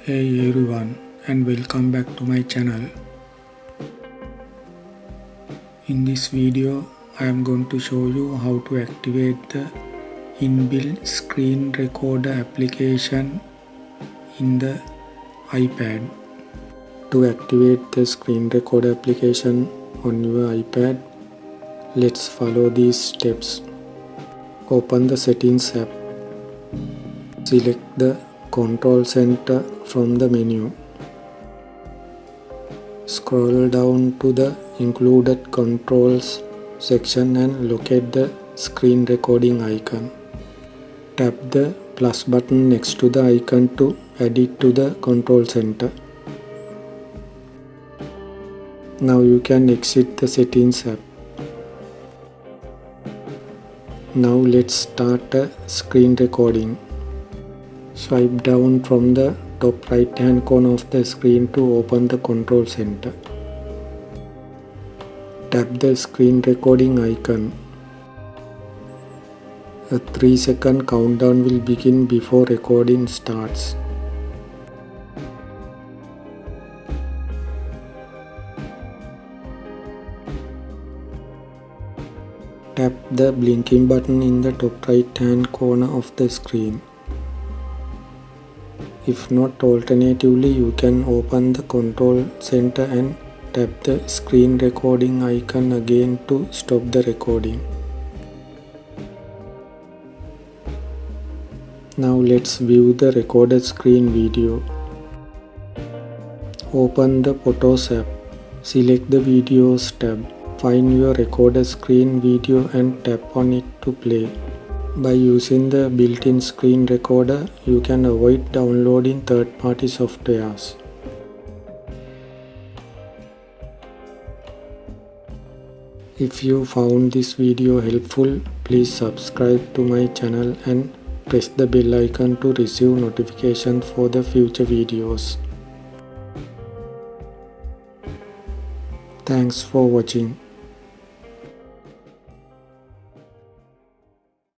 Hey everyone, and welcome back to my channel. In this video I am going to show you how to activate the inbuilt screen recorder application in the iPad. To activate the screen recorder application on your iPad, let's follow these steps. Open the Settings app. Select the Control Center from the menu. Scroll down to the Included Controls section and locate the screen recording icon. Tap the plus button next to the icon to add it to the control center. Now you can exit the Settings app. Now let's start a screen recording. Swipe down from the top right hand corner of the screen to open the control center. Tap the screen recording icon. A 3-second countdown will begin before recording starts. Tap the blinking button in the top right hand corner of the screen. If not, alternatively, you can open the control center and tap the screen recording icon again to stop the recording. Now let's view the recorded screen video. Open the Photos app. Select the Videos tab. Find your recorded screen video and tap on it to play. By using the built-in screen recorder, you can avoid downloading third-party softwares. If you found this video helpful, please subscribe to my channel and press the bell icon to receive notifications for the future videos. Thanks for watching.